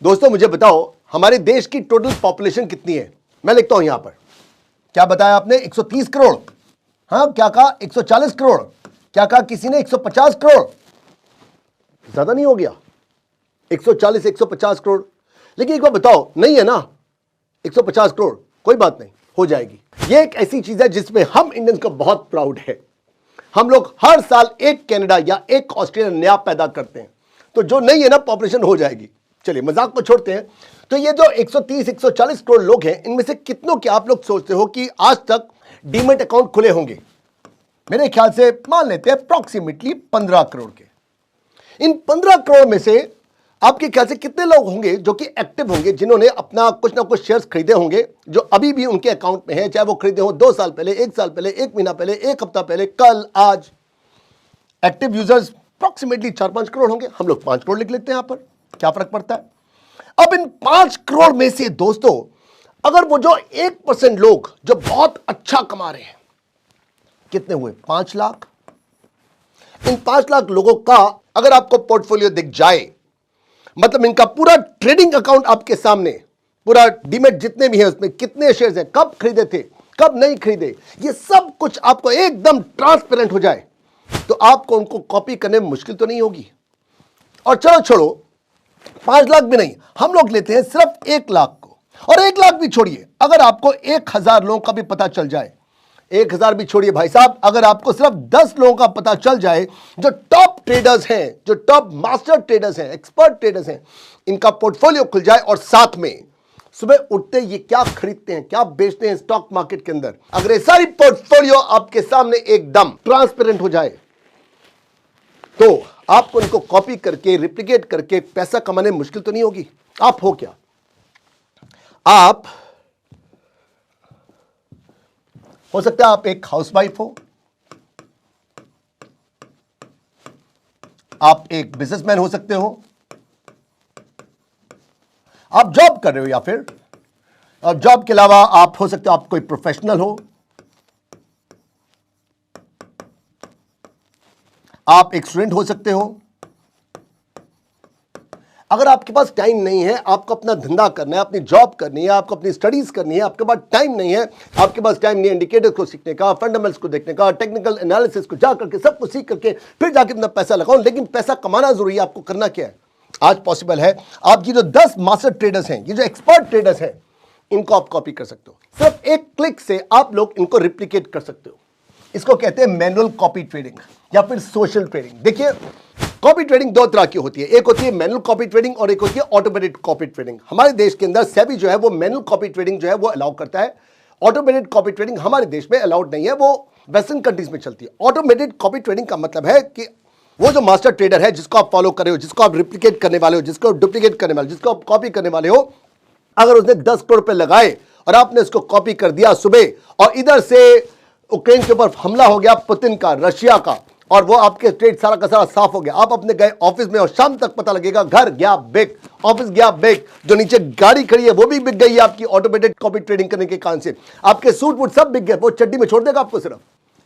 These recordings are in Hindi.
दोस्तों मुझे बताओ हमारे देश की टोटल पॉपुलेशन कितनी है? मैं लिखता हूं यहां पर। क्या बताया आपने? 130 करोड़। हाँ, क्या कहा? 140 करोड़। क्या कहा किसी ने? 150 करोड़। ज्यादा नहीं हो गया? 140 150 करोड़। लेकिन एक बार बताओ, नहीं है ना 150 करोड़? कोई बात नहीं, हो जाएगी। ये एक ऐसी चीज है जिसमें हम इंडियंस को बहुत प्राउड है। हम लोग हर साल एक कनाडा या एक ऑस्ट्रेलिया नया पैदा करते हैं, तो जो नहीं है ना पॉपुलेशन हो जाएगी। चलिए मजाक को छोड़ते हैं। तो ये जो 130 140 करोड़ लोग हैं, इनमें से कितनों के आप लोग सोचते हो कि आज तक डीमैट अकाउंट खुले होंगे? मेरे ख्याल से मान लेते हैं अप्रॉक्सीमेटली 15 करोड़ के। इन 15 करोड़ में से आपके ख्याल से कितने लोग होंगे जो कि एक्टिव होंगे, जिन्होंने अपना कुछ ना कुछ शेयर्स खरीदे होंगे, जो अभी भी उनके अकाउंट में है, चाहे वो खरीदे हो 2 साल पहले, 1 साल पहले, 1 महीना पहले, 1 हफ्ता पहले, कल, आज? एक्टिव यूजर्स अप्रॉक्सीमेटली 4-5 करोड़ होंगे। हम लोग 5 करोड़ लिख लेते हैं यहां पर, क्या फर्क पड़ता है? अब इन 5 करोड़ में से दोस्तों, अगर वो जो 1% लोग जो बहुत अच्छा कमा रहे हैं, कितने हुए? 5 लाख। इन 5 लाख लोगों का अगर आपको पोर्टफोलियो दिख जाए, मतलब इनका पूरा ट्रेडिंग अकाउंट आपके सामने, पूरा डीमैट जितने भी हैं उसमें कितने शेयर्स हैं, कब खरीदे थे, कब नहीं खरीदे, ये सब कुछ आपको एकदम ट्रांसपेरेंट हो जाए, तो आपको उनको कॉपी करने में मुश्किल तो नहीं होगी। और चलो छोड़ो 5 लाख भी नहीं, हम लोग लेते हैं सिर्फ 1 लाख को। और 1 लाख भी छोड़िए, अगर आपको 1000 लोगों का भी पता चल जाए, 1000 भी छोड़िए भाई साहब, अगर आपको सिर्फ 10 लोगों का पता चल जाए जो टॉप ट्रेडर्स हैं, जो टॉप मास्टर ट्रेडर्स हैं, एक्सपर्ट ट्रेडर्स हैं, इनका पोर्टफोलियो खुल जाए और साथ में सुबह उठते ये क्या खरीदते हैं, क्या बेचते हैं स्टॉक मार्केट के अंदर, अगर ये सारी पोर्टफोलियो आपके सामने एकदम ट्रांसपेरेंट हो जाए, तो आपको इनको कॉपी करके रिप्लिकेट करके पैसा कमाने में मुश्किल तो नहीं होगी। आप हो क्या? आप हो सकता है आप एक हाउसवाइफ हो, आप एक बिजनेसमैन हो सकते हो, आप जॉब कर रहे हो, या फिर जॉब के अलावा आप हो सकते हो आप कोई प्रोफेशनल हो, आप एक स्टूडेंट हो सकते हो। अगर आपके पास टाइम नहीं है, आपको अपना धंधा करना है, अपनी जॉब करनी है, आपको अपनी स्टडीज करनी है, आपके पास टाइम नहीं है, आपके पास टाइम नहीं है इंडिकेटर्स को सीखने का, फंडामेंटल्स को देखने का, टेक्निकल एनालिसिस को जा करके सब कुछ सीख करके फिर जाके अपना पैसा लगाओ, लेकिन पैसा कमाना जरूरी है। आपको करना क्या है? आज पॉसिबल है। आप ये जो 10 मास्टर ट्रेडर्स हैं, ये जो एक्सपर्ट ट्रेडर्स हैं, इनको आप कॉपी कर सकते हो। सिर्फ एक क्लिक से आप लोग इनको रिप्लिकेट कर सकते हो। इसको कहते हैं मैनुअल कॉपी ट्रेडिंग या फिर सोशल ट्रेडिंग। देखिए, कॉपी ट्रेडिंग 2 तरह की होती है, एक होती है मैनुअल कॉपी ट्रेडिंग और एक होती है ऑटोमेटेड कॉपी ट्रेडिंग। हमारे देश के अंदर सेबी जो है वो मैनुअल कॉपी ट्रेडिंग जो है वो अलाउ करता है। ऑटोमेटेड कॉपी ट्रेडिंग हमारे देश में अलाउड नहीं है, वो वेस्टर्न कंट्रीज में चलती है। ऑटोमेटेड कॉपी ट्रेडिंग का मतलब है कि वो जो मास्टर ट्रेडर है, जिसको आप फॉलो कर रहे हो, जिसको आप रिप्लिकेट करने वाले हो, जिसको डुप्लीकेट करने वाले हो, जिसको आप कॉपी करने वाले हो, अगर उसने 10 करोड़ रुपए लगाए और आपने उसको कॉपी कर दिया सुबह, और इधर से यूक्रेन के ऊपर हमला हो गया पुतिन का, रशिया का, और वो आपके ट्रेड सारा का सारा साफ हो गया, आप अपने गए ऑफिस में और शाम तक पता लगेगा घर गया बिक, ऑफिस गया बिक, जो नीचे गाड़ी खड़ी है वो भी बिक गई है आपकी ऑटोमेटेड कॉपी ट्रेडिंग करने के कारण से, आपके सूट वूट सब बिक गए, वो चड्डी में छोड़ देगा आपको सिर्फ।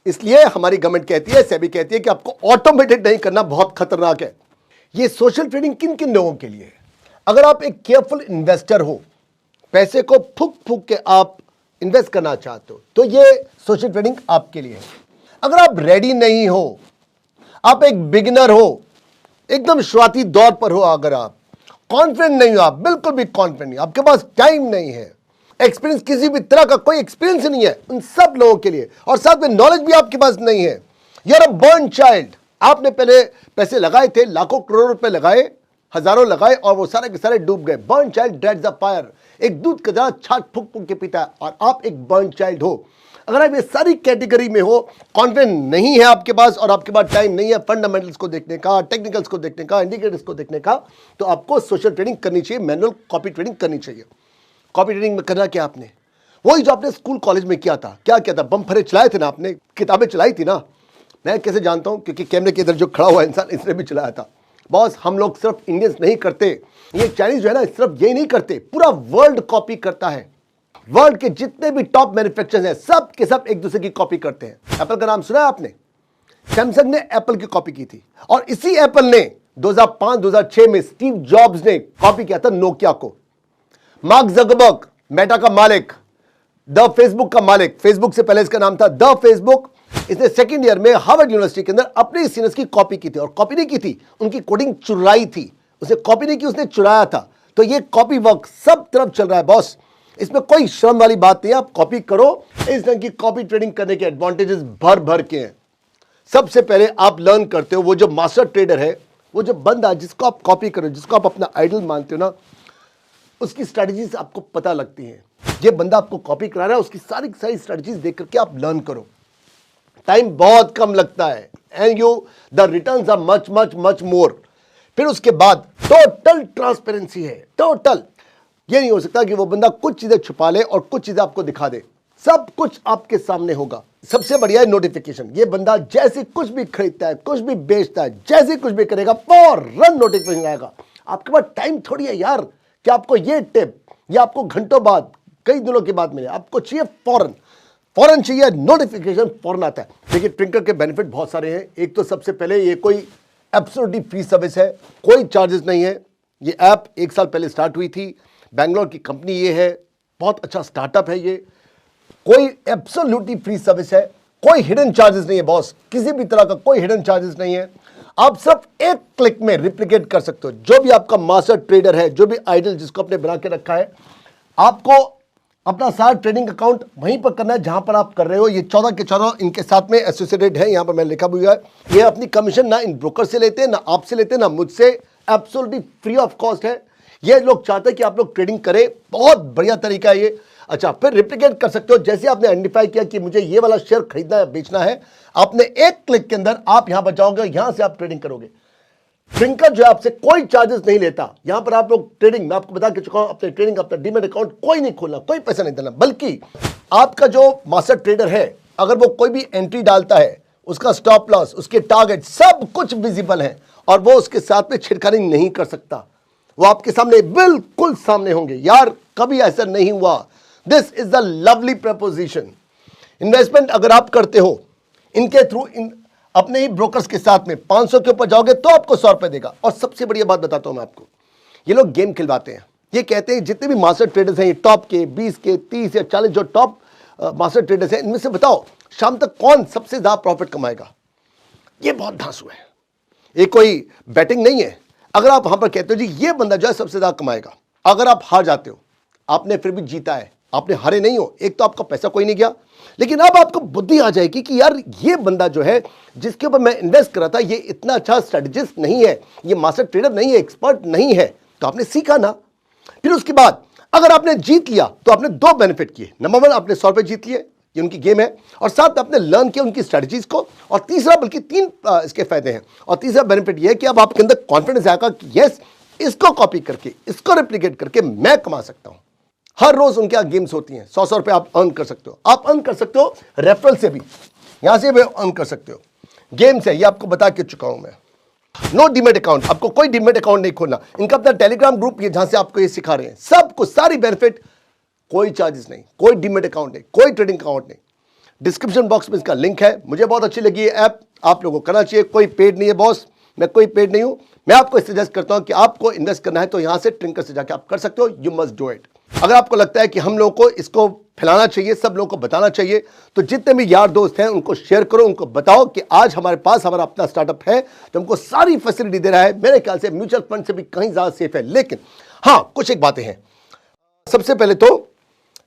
इसलिए हमारी गवर्नमेंट कहती है, सेबी कहती है कि आपको ऑटोमेटेड नहीं करना, बहुत खतरनाक है। ये सोशल ट्रेडिंग किन किन लोगों के लिए है? अगर आप एक केयरफुल इन्वेस्टर हो, पैसे को फूक फूक के आप इन्वेस्ट करना चाहते हो, तो ये सोशल ट्रेडिंग आपके लिए है। अगर आप रेडी नहीं हो, आप एक बिगिनर हो, एकदम शुरुआती दौर पर हो, अगर आप कॉन्फिडेंट नहीं हो, आप बिल्कुल भी कॉन्फिडेंट नहीं, आपके पास टाइम नहीं है, एक्सपीरियंस किसी भी तरह का कोई एक्सपीरियंस नहीं है, उन सब लोगों के लिए, और साथ में नॉलेज भी आपके पास नहीं है, you are a burn child. आपने पहले पैसे लगाए थे, लाखों करोड़ों रुपए लगाए, हजारों लगाए, और वो सारे के सारे डूब गए। Burn child dreads the fire. एक दूध का जरा छाट फूक फूक के पीता है, और आप एक बर्न चाइल्ड हो। अगर आप ये सारी कैटेगरी में हो, कॉन्फिडेंस नहीं है आपके पास, और आपके पास टाइम नहीं है फंडामेंटल्स को देखने का, टेक्निकल्स को देखने का, इंडिकेटर्स को देखने का, तो आपको सोशल ट्रेडिंग करनी चाहिए, मैनुअल कॉपी ट्रेडिंग करनी चाहिए। कॉपी ट्रेडिंग में करना क्या आपने? वही जो आपने स्कूल कॉलेज में किया था। क्या किया था? बम फरे चलाए थे ना आपने, किताबें चलाई थी ना। मैं कैसे जानता हूं? क्योंकि कैमरे के इधर जो खड़ा हुआ इंसान, इसने भी चलाया था। बॉस, हम लोग सिर्फ इंडियंस नहीं करते, ये चाइनीज जो है ना सिर्फ यही नहीं करते, पूरा वर्ल्ड कॉपी करता है। वर्ल्ड के जितने भी टॉप मैन्युफैक्चरर्स हैं, सब के सब एक दूसरे की कॉपी करते हैं। एप्पल का नाम सुना है आपने? सैमसंग ने एप्पल की कॉपी की थी, और इसी एप्पल ने 2005-2006 में स्टीव जॉब्स ने कॉपी किया था नोकिया को। मार्क जकरबर्ग, मेटा का मालिक, द फेसबुक का मालिक, फेसबुक से पहले इसका नाम था द फेसबुक, इसने सेकंड ईयर में हार्वर्ड यूनिवर्सिटी के अंदर अपने सीनियर्स की कॉपी की थी, और कॉपी नहीं की थी, उनकी कोडिंग चुराई थी। उसने कॉपी नहीं की, उसने चुराया था। तो ये कॉपी वर्क सब तरफ चल रहा है बॉस, इसमें कोई शर्म वाली बात नहीं है। आप कॉपी करो, इस ढंग की कॉपी ट्रेडिंग करने के एडवांटेजेस भर भर के हैं। सबसे पहले आप लर्न करते हो, वो जो मास्टर ट्रेडर है, वो जो बंदा जिसको आप कॉपी करो, जिसको आप अपना आइडल मानते हो ना, उसकी स्ट्रेटजीज आपको पता लगती हैं। ये बंदा आपको कॉपी करा रहा है, उसकी सारी सारी स्ट्रेटजीज देख करके आप लर्न करो। टाइम बहुत कम लगता है and the returns are much much much more. फिर उसके बाद टोटल ट्रांसपेरेंसी है, टोटल। ये नहीं हो सकता कि वो बंदा कुछ चीजें छुपा ले और कुछ चीजें आपको दिखा दे, सब कुछ आपके सामने होगा। सबसे बढ़िया है नोटिफिकेशन। ये बंदा जैसे कुछ भी खरीदता है, कुछ भी बेचता है, जैसे कुछ भी करेगा, फौरन नोटिफिकेशन आएगा। आपके पास टाइम थोड़ी है यार कि आपको ये टिप या आपको घंटों बाद, कई दिनों के बाद मिले, आपको चाहिए फौरन, फौरन चाहिए नोटिफिकेशन, फौरन आता है। देखिए ट्विंकर के बेनिफिट बहुत सारे हैं। एक तो सबसे पहले ये कोई एब्सोल्युटली फ्री सर्विस है, कोई चार्जेस नहीं है। ये ऐप 1 साल पहले स्टार्ट हुई थी, बैंगलोर की कंपनी ये है, बहुत अच्छा स्टार्टअप है ये। कोई एब्सोल्युटली फ्री सर्विस है, कोई हिडन चार्जेस नहीं है बॉस, किसी भी तरह का कोई हिडन चार्जेस नहीं है। आप सिर्फ एक क्लिक में रिप्लिकेट कर सकते हो। जो भी आपका मास्टर ट्रेडर है, जो भी आइडल जिसको आपने बना के रखा है, आपको अपना सारा ट्रेडिंग अकाउंट वहीं पर करना है जहां पर आप कर रहे हो। ये 14 के 14 इनके साथ में एसोसिएटेड है, यहां पर मैंने लिखा हुआ है। ये अपनी कमीशन ना इन ब्रोकर से लेते हैं, ना आपसे लेते हैं, ना मुझसे, एब्सोल्युटली फ्री ऑफ कॉस्ट है। ये लोग चाहते हैं कि आप लोग ट्रेडिंग करें, बहुत बढ़िया तरीका है ये। अच्छा, फिर रिप्लिकेट कर सकते हो। जैसे आपने आइडेंटिफाई किया कि मुझे ये वाला शेयर खरीदना है, बेचना है, आपने एक क्लिक के अंदर आप यहां पर जाओगे, यहां से आप ट्रेडिंग करोगे। ट्विंकर जो है आपसे कोई चार्जेस नहीं लेता। यहां पर आप लोग ट्रेडिंग, मैं आपको बता के चुका हूं, अपने ट्रेडिंग अपना डीमैट अकाउंट कोई नहीं खोलना, कोई पैसा नहीं देना, बल्कि आपका जो मास्टर ट्रेडर है, अगर वो कोई भी एंट्री डालता है, उसका स्टॉप लॉस, उसके टारगेट, सब कुछ विजिबल है, और वो उसके साथ में छिड़खानी नहीं कर सकता। वो आपके सामने, बिल्कुल सामने होंगे। यार कभी ऐसा नहीं हुआ। This is the lovely preposition. Investment अगर आप करते हो इनके थ्रू, अपने ही ब्रोकर्स के साथ में 500 के ऊपर जाओगे तो आपको 100 रुपए देगा। और सबसे बढ़िया बात बताता हूं मैं आपको, ये लोग गेम खिलवाते हैं। ये कहते हैं जितने भी मास्टर ट्रेडर्स हैं, ये टॉप के 20 के 30 या 40 जो टॉप मास्टर ट्रेडर्स हैं, इनमें से बताओ शाम तक कौन सबसे ज्यादा प्रॉफिट कमाएगा। ये बहुत धांसू है, ये कोई बैटिंग नहीं है। अगर आप वहां पर कहते हो जी ये बंदा जो है सबसे ज्यादा कमाएगा, अगर आप हार जाते हो, आपने फिर भी जीता है, आपने हारे नहीं हो, एक तो आपका पैसा कोई नहीं गया, लेकिन अब आपको बुद्धि आ जाएगी कि यार ये बंदा जो है जिसके ऊपर मैं इन्वेस्ट कर रहा था, ये इतना अच्छा स्ट्रेटजिस्ट नहीं है, ये मास्टर ट्रेडर नहीं है, एक्सपर्ट नहीं है, तो आपने सीखा ना। फिर उसके बाद अगर आपने जीत लिया तो आपने 2 बेनिफिट किए। नंबर 1, आपने 100 रुपए जीत लिए, ये उनकी गेम है, और साथ आपने लर्न किया उनकी स्ट्रेटजीज को। और तीसरा, बल्कि 3 इसके फायदे हैं, और तीसरा बेनिफिट ये है कि अब आपके अंदर कॉन्फिडेंस आएगा कि यस, इसको कॉपी करके, इसको रेप्लिकेट करके मैं कमा सकता हूं। हर रोज उनके यहाँ गेम्स होती हैं, 100 रुपए आप अर्न कर सकते हो। आप अर्न कर सकते हो रेफरल से भी, यहां से भी अर्न कर सकते हो। गेम्स है, ये आपको बता के चुका हूं मैं। नो डीमेट अकाउंट, आपको कोई डीमेट अकाउंट नहीं खोलना। इनका अपना टेलीग्राम ग्रुप ये, जहां से आपको ये सिखा रहे हैं, सब कुछ, सारी बेनिफिट, कोई चार्जेस नहीं, कोई डीमेट अकाउंट नहीं, कोई ट्रेडिंग अकाउंट नहीं। डिस्क्रिप्शन बॉक्स में इसका लिंक है। मुझे बहुत अच्छी लगी ये ऐप, आप लोगों को करना चाहिए। कोई पेड नहीं है बॉस, मैं कोई पेड नहीं हूं। मैं आपको सजेस्ट करता हूं कि आपको इन्वेस्ट करना है तो यहां से ट्विंकर से जाके आप कर सकते हो। You must do it. अगर आपको लगता है कि हम लोगों को इसको फैलाना चाहिए, सब लोगों को बताना चाहिए, तो जितने भी यार दोस्त हैं उनको शेयर करो, उनको बताओ कि आज हमारे पास हमारा अपना स्टार्टअप है जो हमको सारी फैसिलिटी दे रहा है। मेरे ख्याल से म्यूचुअल फंड से भी कहीं ज्यादा सेफ है। लेकिन हाँ, कुछ एक बातें हैं। सबसे पहले तो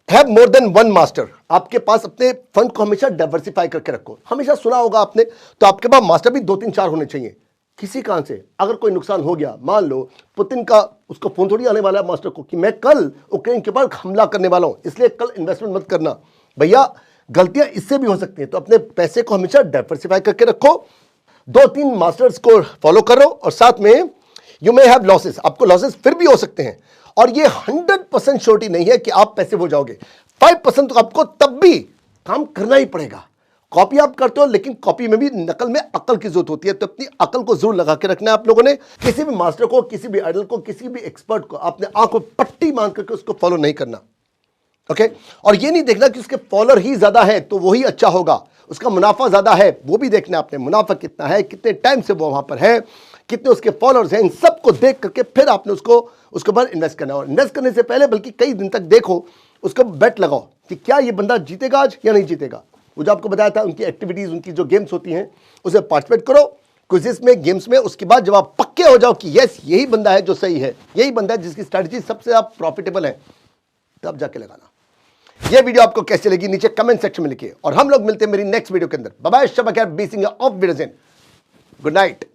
हैव मोर देन 1 मास्टर। आपके पास अपने फंड को हमेशा डाइवर्सिफाई करके रखो। हमेशा सुना होगा आपने, तो आपके पास मास्टर भी 2-3-4 होने चाहिए। किसी कारण से अगर कोई नुकसान हो गया, मान लो पुतिन का, उसको फोन थोड़ी आने वाला है मास्टर को कि मैं कल यूक्रेन के ऊपर हमला करने वाला हूं, इसलिए कल इन्वेस्टमेंट मत करना। भैया गलतियां इससे भी हो सकती हैं, तो अपने पैसे को हमेशा डाइवर्सिफाई करके रखो। 2-3 मास्टर्स को फॉलो करो, और साथ में यू मे हैव लॉसेस, आपको लॉसेस फिर भी हो सकते हैं, और ये 100% श्योरिटी नहीं है कि आप पैसे हो जाओगे। 5% तो आपको तब भी काम करना ही पड़ेगा। कॉपी आप करते हो, लेकिन कॉपी में भी, नकल में अकल की जरूरत होती है, तो अपनी अकल को जरूर लगा के रखना है आप लोगों ने। किसी भी मास्टर को, किसी भी आइडल को, किसी भी एक्सपर्ट को आपने आंखों पट्टी मान करके उसको फॉलो नहीं करना, ओके। और ये नहीं देखना कि उसके फॉलोअर ही ज्यादा है तो वही अच्छा होगा, उसका मुनाफा ज्यादा है वो भी देखना है आपने, मुनाफा कितना है, कितने टाइम से वो वहां पर है, कितने उसके फॉलोअर्स हैं, इन सबको देख करके फिर आपने उसके ऊपर इन्वेस्ट करना है। और इन्वेस्ट करने से पहले बल्कि कई दिन तक देखो, उसको बेट लगाओ कि क्या ये बंदा जीतेगा आज या नहीं जीतेगा। वो जो आपको बताया था उनकी एक्टिविटीज, उनकी जो गेम्स होती हैं उसे पार्टिसिपेट करो क्विज़ेस में, गेम्स में। उसके बाद जब आप पक्के हो जाओ कि यस यही बंदा है जो सही है, यही बंदा है जिसकी स्ट्रैटेजी सबसे आप प्रॉफिटेबल है, तब जाके लगाना। ये वीडियो आपको कैसे लगी नीचे कमेंट सेक्शन में लिखिए और हम लोग मिलते हैं मेरी नेक्स्ट वीडियो के अंदर। बाय बाय, शब खैर, बी सिंह ऑफ विजन, गुड नाइट।